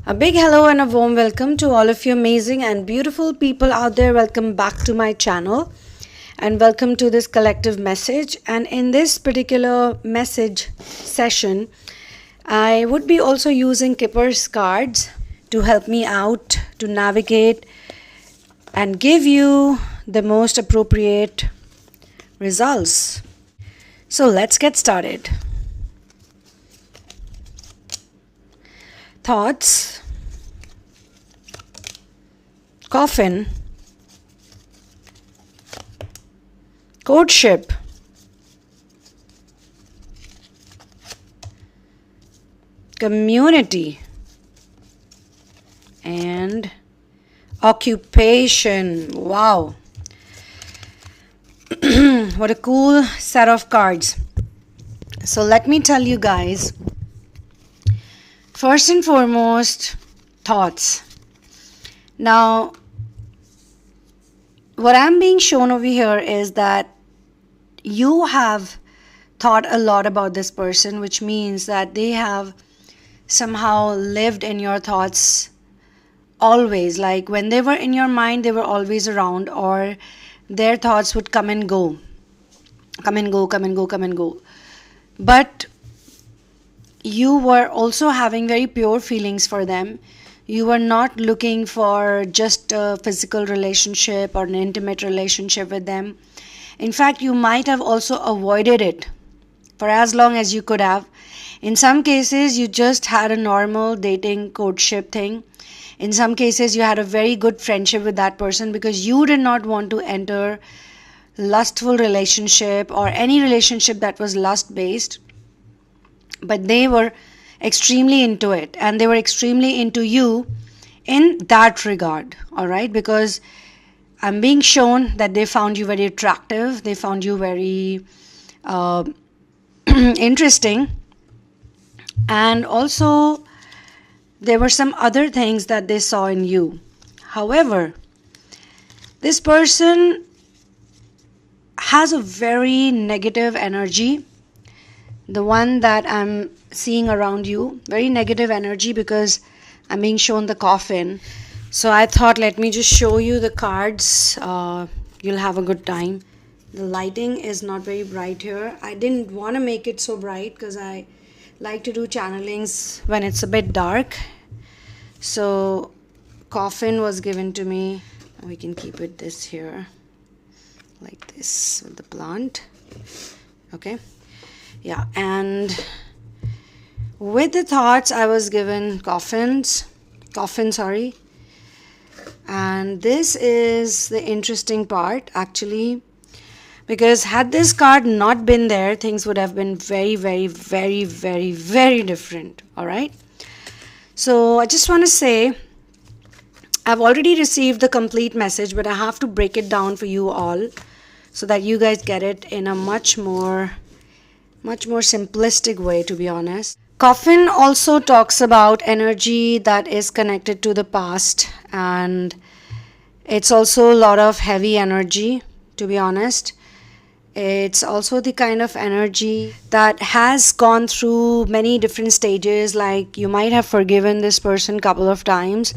A big hello and a warm welcome to all of you amazing and beautiful people out there. Welcome back to my channel and welcome to this collective message. And in this particular message session, I would be also using Kipper's cards to help me out to navigate and give you the most appropriate results. So let's get started. Thoughts, coffin, courtship, community, and occupation. Wow. What a cool set of cards. So let me tell you guys, first and foremost, thoughts. Now, what I'm being shown over here is that you have thought a lot about this person, which means that they have somehow lived in your thoughts always. Like when they were in your mind, they were always around, or their thoughts would come and go. Come and go, come and go, come and go. But you were also having very pure feelings for them. You were not looking for just a physical relationship or an intimate relationship with them. In fact, you might have also avoided it for as long as you could have. In some cases, you just had a normal dating courtship thing. In some cases, you had a very good friendship with that person because you did not want to enter lustful relationship or any relationship that was lust based. But they were extremely into it, and they were extremely into you in that regard, all right? Because I'm being shown that they found you very attractive, they found you very interesting, and also there were some other things that they saw in you. However, this person has a very negative energy, the one that I'm seeing around you, very negative energy, because I'm being shown the coffin. So I thought, let me just show you the cards. You'll have a good time. The lighting is not very bright here. I didn't want to make it so bright because I like to do channelings when it's a bit dark. So coffin was given to me. We can keep it this here, like this with the plant. Okay. Yeah, and with the thoughts, I was given coffin, sorry. And this is the interesting part, actually, because had this card not been there, things would have been very, very, very, very, very different, all right? So I just want to say, I've already received the complete message, but I have to break it down for you all so that you guys get it in a much more simplistic way, to be honest. Coffin also talks about energy that is connected to the past, and it's also a lot of heavy energy, to be honest. It's also the kind of energy that has gone through many different stages. Like you might have forgiven this person a couple of times.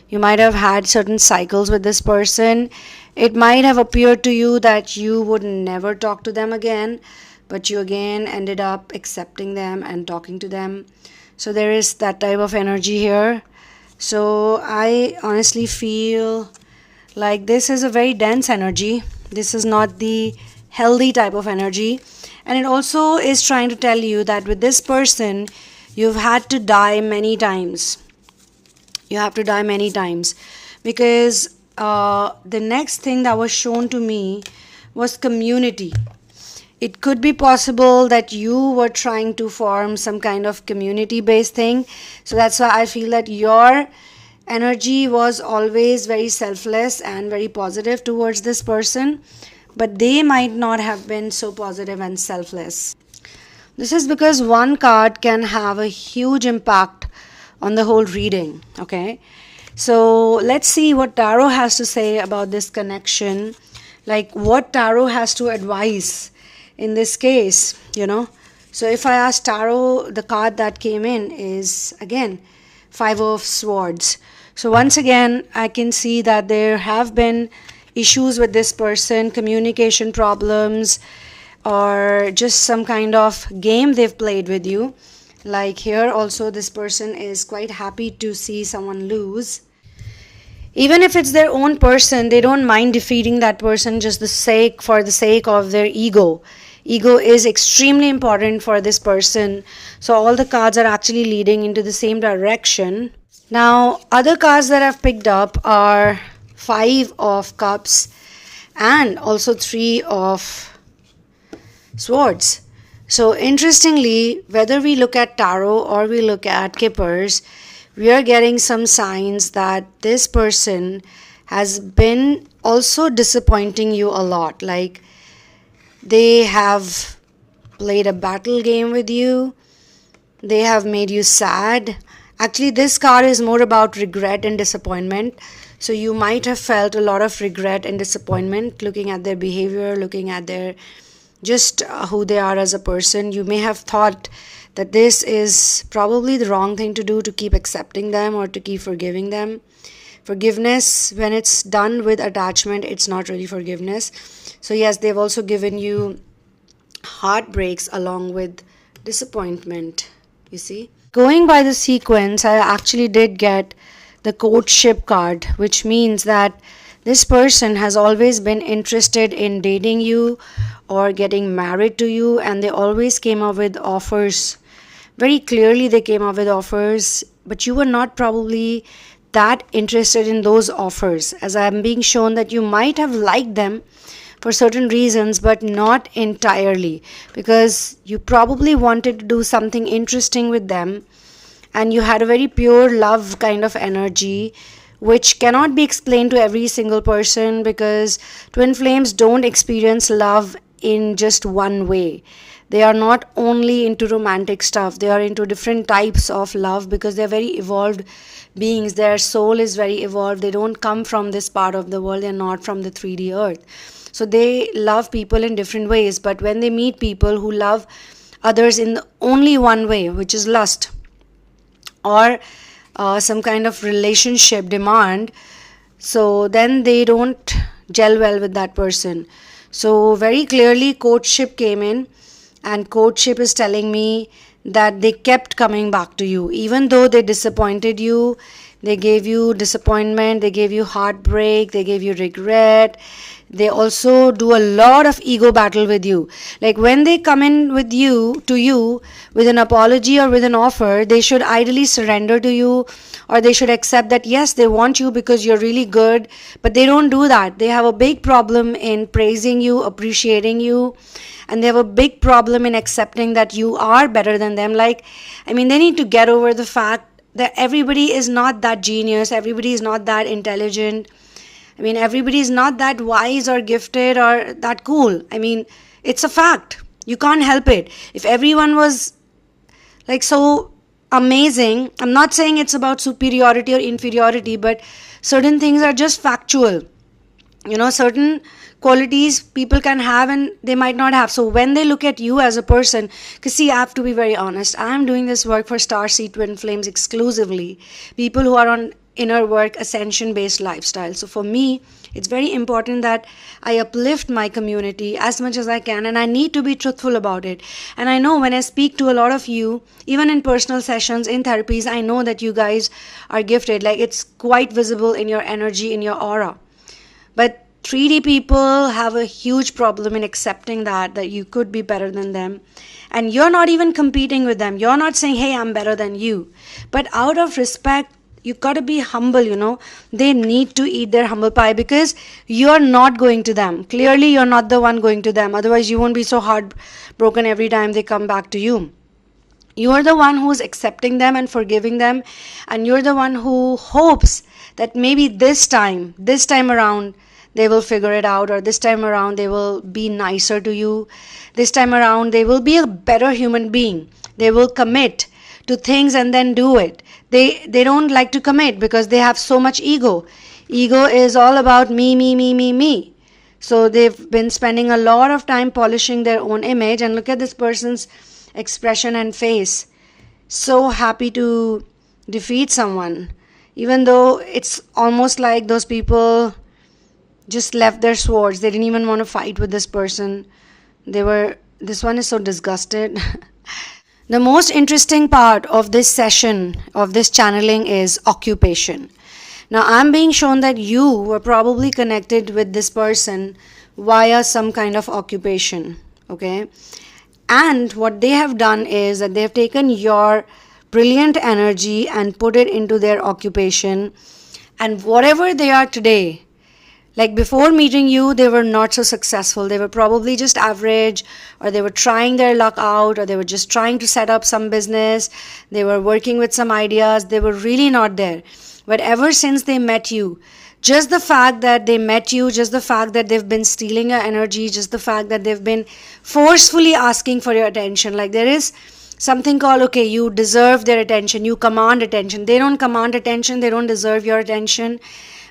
You might have had certain cycles with this person. It might have appeared to you that you would never talk to them again, but you again ended up accepting them and talking to them. So there is that type of energy here. So I honestly feel like this is a very dense energy. This is not the healthy type of energy. And it also is trying to tell you that with this person, you've had to die many times. You have to die many times. Because the next thing that was shown to me was community. It could be possible that you were trying to form some kind of community-based thing. So that's why I feel that your energy was always very selfless and very positive towards this person. But they might not have been so positive and selfless. This is because one card can have a huge impact on the whole reading. Okay. So let's see what Tarot has to say about this connection. Like what Tarot has to advise in this case, you know. So if I ask Tarot, the card that came in is again Five of Swords. So once again, I can see that there have been issues with this person, communication problems, or just some kind of game they've played with you. Like here also, this person is quite happy to see someone lose. Even if it's their own person, they don't mind defeating that person just for the sake of their ego. Ego is extremely important for this person. So all the cards are actually leading into the same direction. Now, other cards that I've picked up are Five of Cups and also Three of Swords. So interestingly, whether we look at tarot or we look at kippers, we are getting some signs that this person has been also disappointing you a lot. Like they have played a battle game with you. They have made you sad. Actually, this card is more about regret and disappointment. So you might have felt a lot of regret and disappointment looking at their behavior, looking at their just who they are as a person. You may have thought that this is probably the wrong thing to do, to keep accepting them or to keep forgiving them. Forgiveness, when it's done with attachment, it's not really forgiveness. So yes, they've also given you heartbreaks along with disappointment, you see. Going by the sequence, I actually did get the courtship card, which means that this person has always been interested in dating you or getting married to you, and they always came up with offers. Very clearly they came up with offers, but you were not probably that interested in those offers, as I am being shown that you might have liked them for certain reasons, but not entirely, because you probably wanted to do something interesting with them, and you had a very pure love kind of energy, which cannot be explained to every single person, because twin flames don't experience love in just one way. They are not only into romantic stuff, they are into different types of love, because they are very evolved beings. Their soul is very evolved. They don't come from this part of the world. They are not from the 3D earth. So they love people in different ways, but when they meet people who love others in only one way, which is lust or some kind of relationship demand, so then they don't gel well with that person. So very clearly courtship came in, and courtship is telling me that they kept coming back to you even though they disappointed you. They gave you disappointment, they gave you heartbreak, they gave you regret. They also do a lot of ego battle with you. Like when they come in with you, to you, with an apology or with an offer, they should ideally surrender to you, or they should accept that yes, they want you because you're really good, but they don't do that. They have a big problem in praising you, appreciating you, and they have a big problem in accepting that you are better than them. Like, I mean, they need to get over the fact that everybody is not that genius, everybody is not that intelligent. I mean, everybody is not that wise or gifted or that cool. I mean, it's a fact. You can't help it. If everyone was like so amazing, I'm not saying it's about superiority or inferiority, but certain things are just factual. You know, certain qualities people can have and they might not have. So when they look at you as a person, because see, I have to be very honest, I'm doing this work for Starseed Twin Flames exclusively, people who are on inner work ascension based lifestyle. So for me, it's very important that I uplift my community as much as I can, and I need to be truthful about it. And I know when I speak to a lot of you, even in personal sessions, in therapies, I know that you guys are gifted. Like, it's quite visible in your energy, in your aura. But 3D people have a huge problem in accepting that you could be better than them, and you're not even competing with them. You're not saying, hey, I'm better than you. But out of respect, you gotta be humble, you know. They need to eat their humble pie, because you're not going to them. Clearly, you're not the one going to them. Otherwise, you won't be so heartbroken every time they come back to you. You're the one who's accepting them and forgiving them, and you're the one who hopes that maybe this time around, they will figure it out, or this time around they will be nicer to you. This time around they will be a better human being. They will commit to things and then do it. They don't like to commit because they have so much ego. Ego is all about me. So they've been spending a lot of time polishing their own image, and look at this person's expression and face. So happy to defeat someone, even though it's almost like those people just left their swords. They didn't even want to fight with this person. This one is so disgusted. The most interesting part of this session, of this channeling, is occupation. Now, I'm being shown that you were probably connected with this person via some kind of occupation, okay? And what they have done is that they have taken your brilliant energy and put it into their occupation. And whatever they are today, like before meeting you, they were not so successful. They were probably just average, or they were trying their luck out, or they were just trying to set up some business. They were working with some ideas. They were really not there. But ever since they met you, just the fact that they met you, just the fact that they've been stealing your energy, just the fact that they've been forcefully asking for your attention. Like there is something called, okay, you deserve their attention, you command attention. They don't command attention, they don't deserve your attention,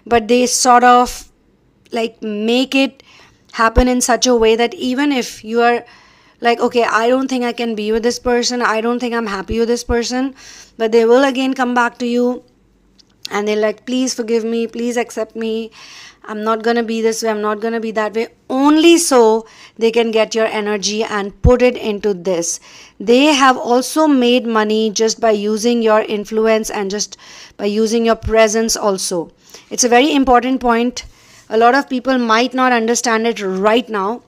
but they sort of like make it happen in such a way that even if you are like, okay, I don't think I can be with this person, I don't think I'm happy with this person, but they will again come back to you and they're like, please forgive me, please accept me, I'm not gonna be this way, I'm not gonna be that way. Only so they can get your energy and put it into this. They have also made money just by using your influence and just by using your presence also. It's a very important point. A lot of people might not understand it right now.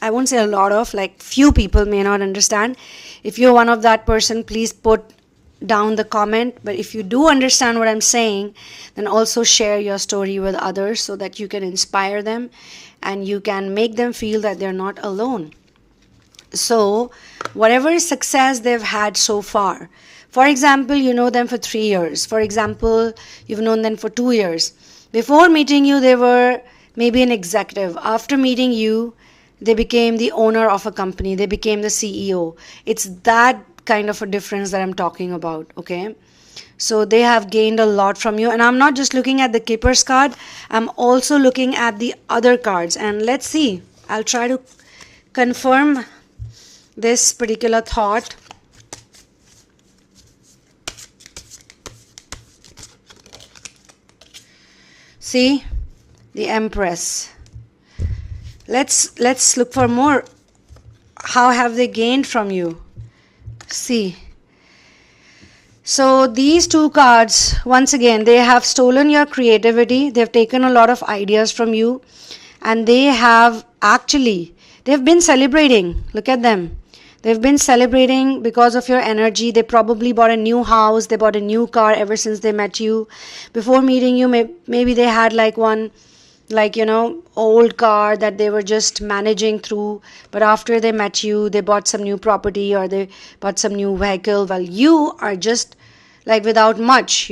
I won't say a lot of, like few people may not understand. If you're one of that person, please put down the comment. But if you do understand what I'm saying, then also share your story with others so that you can inspire them and you can make them feel that they're not alone. So whatever success they've had so far, for example, you know them for 3 years. For example, you've known them for 2 years. Before meeting you, they were maybe an executive. After meeting you, they became the owner of a company. They became the CEO. It's that kind of a difference that I'm talking about, okay? So they have gained a lot from you. And I'm not just looking at the Keeper's card. I'm also looking at the other cards. And let's see. I'll try to confirm this particular thought. See, the Empress. Let's look for more. How have they gained from you? See. So these two cards, once again, they have stolen your creativity. They've taken a lot of ideas from you. And they've been celebrating. Look at them. They've been celebrating because of your energy. They probably bought a new house. They bought a new car ever since they met you. Before meeting you, maybe they had like one, old car that they were just managing through. But after they met you, they bought some new property or they bought some new vehicle. Well, you are just like without much,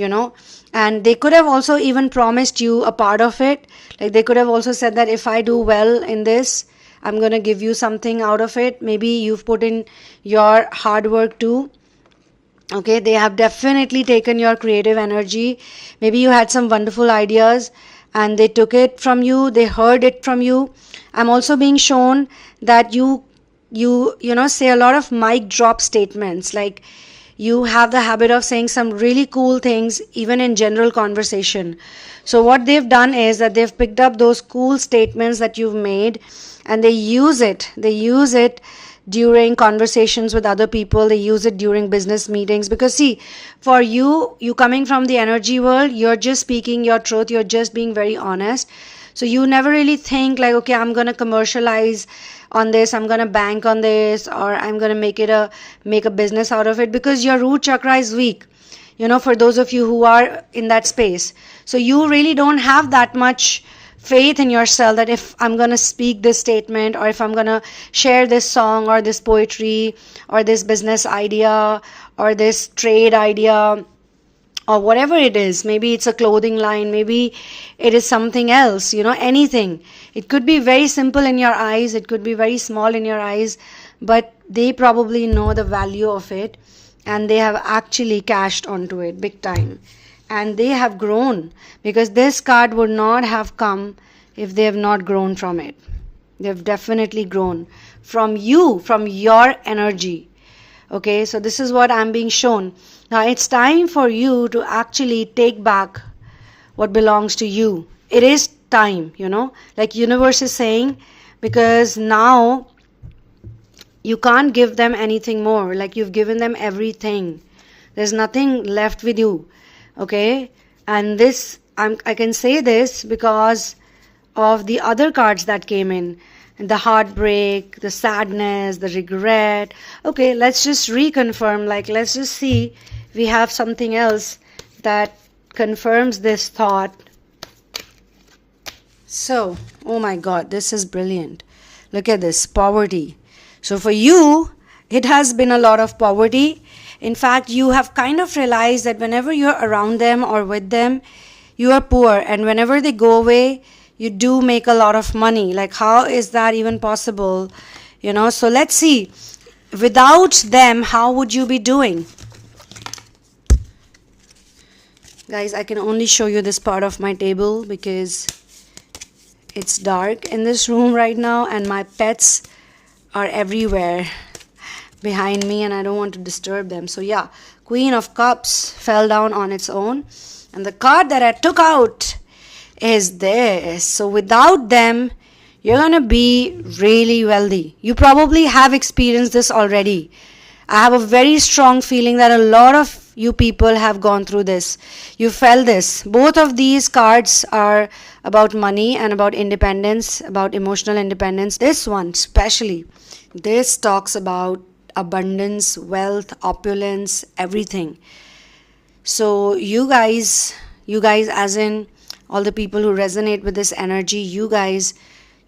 And they could have also even promised you a part of it. Like they could have also said that if I do well in this, I'm going to give you something out of it. Maybe you've put in your hard work too. Okay, they have definitely taken your creative energy. Maybe you had some wonderful ideas and they took it from you. They heard it from you. I'm also being shown that you say a lot of mic drop statements. Like you have the habit of saying some really cool things even in general conversation. So what they've done is that they've picked up those cool statements that you've made and they use it during conversations with other people. They use it during business meetings, because see, for you coming from the energy world, you're just speaking your truth, you're just being very honest. So you never really think like, okay, I'm going to commercialize on this, I'm going to bank on this, or I'm going to make a business out of it, because your root chakra is weak, for those of you who are in that space. So you really don't have that much faith in yourself that if I'm going to speak this statement, or if I'm going to share this song or this poetry or this business idea or this trade idea or whatever it is, maybe it's a clothing line, maybe it is something else, anything. It could be very simple in your eyes, it could be very small in your eyes, but they probably know the value of it and they have actually cashed onto it big time. And they have grown, because this card would not have come if they have not grown from it. They've definitely grown from you, from your energy. Okay, so this is what I'm being shown. Now it's time for you to actually take back what belongs to you. It is time, like universe is saying, because now you can't give them anything more. Like you've given them everything. There's nothing left with you. Okay? And this, I can say this because of the other cards that came in. The heartbreak, the sadness, the regret. Okay, let's just reconfirm. Like, let's just see if we have something else that confirms this thought. So, oh my God, this is brilliant. Look at this, poverty. So for you, it has been a lot of poverty. In fact, you have kind of realized that whenever you're around them or with them, you are poor. And whenever they go away, you do make a lot of money. Like, how is that even possible? So let's see. Without them, how would you be doing? Guys, I can only show you this part of my table because it's dark in this room right now and my pets are everywhere behind me and I don't want to disturb them. So yeah, Queen of Cups fell down on its own. And the card that I took out is this. So without them, you're going to be really wealthy. You probably have experienced this already. I have a very strong feeling that a lot of you people have gone through this. You felt this. Both of these cards are about money and about independence, about emotional independence. This one especially, this talks about abundance, wealth, opulence, everything. So you guys as in all the people who resonate with this energy,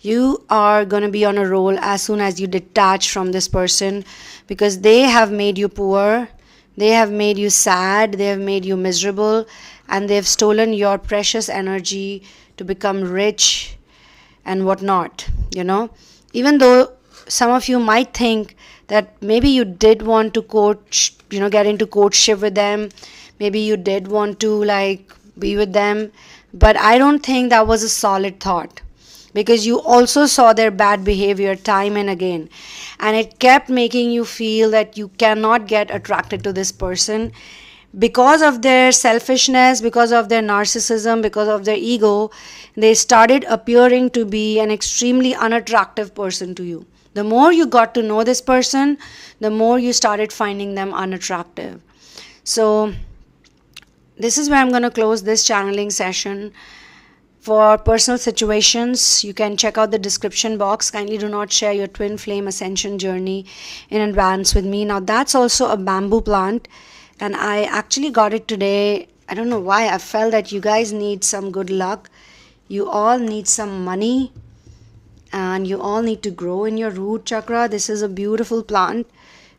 you are going to be on a roll as soon as you detach from this person, because they have made you poor, they have made you sad, they have made you miserable, and they have stolen your precious energy to become rich and whatnot, Even though some of you might think that maybe you did want to get into courtship with them, maybe you did want to be with them, but I don't think that was a solid thought, because you also saw their bad behavior time and again, and it kept making you feel that you cannot get attracted to this person because of their selfishness, because of their narcissism, because of their ego. They started appearing to be an extremely unattractive person to you. The more you got to know this person, the more you started finding them unattractive. So this is where I'm going to close this channeling session. For personal situations, you can check out the description box. Kindly do not share your twin flame ascension journey in advance with me. Now that's also a bamboo plant, and I actually got it today. I don't know why. I felt that you guys need some good luck. You all need some money, and you all need to grow in your root chakra. This is a beautiful plant.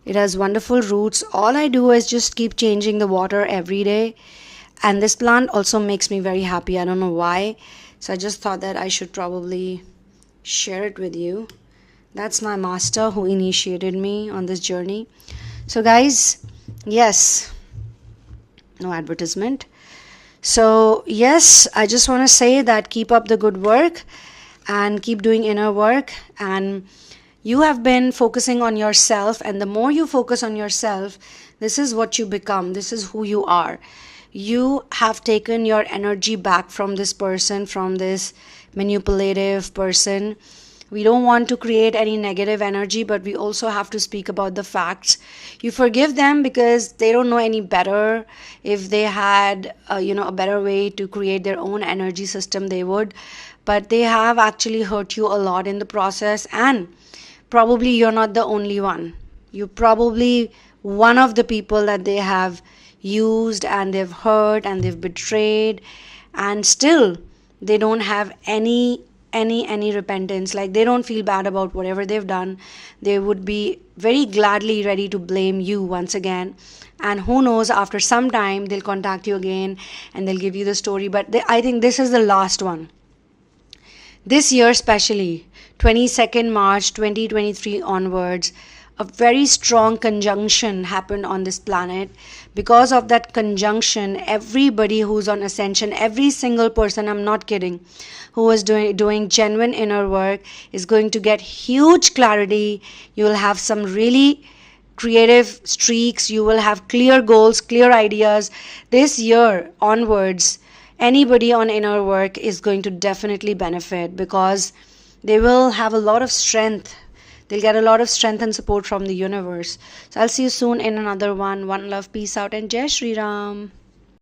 It has wonderful roots. All I do is just keep changing the water every day. And this plant also makes me very happy. I don't know why. So I just thought that I should probably share it with you. That's my master who initiated me on this journey. So guys, yes, no advertisement. So yes, I just want to say that keep up the good work and keep doing inner work. And you have been focusing on yourself. And the more you focus on yourself, this is what you become. This is who you are. You have taken your energy back from this person, from this manipulative person. We don't want to create any negative energy, but we also have to speak about the facts. You forgive them because they don't know any better. If they had a better way to create their own energy system, they would. But they have actually hurt you a lot in the process, and probably you're not the only one. You're probably one of the people that they have used and they've hurt and they've betrayed, and still they don't have any repentance. Like, they don't feel bad about whatever they've done. They would be very gladly ready to blame you once again, and who knows, after some time they'll contact you again and they'll give you the story. But I think this is the last one. This year especially, 22nd March 2023 onwards, a very strong conjunction happened on this planet. Because of that conjunction, everybody who's on ascension, every single person, I'm not kidding, who is doing genuine inner work is going to get huge clarity. You will have some really creative streaks. You will have clear goals, clear ideas. This year onwards, anybody on inner work is going to definitely benefit, because they will have a lot of strength. They'll get a lot of strength and support from the universe. So I'll see you soon in another one. One love, peace out, and Jai Shri Ram.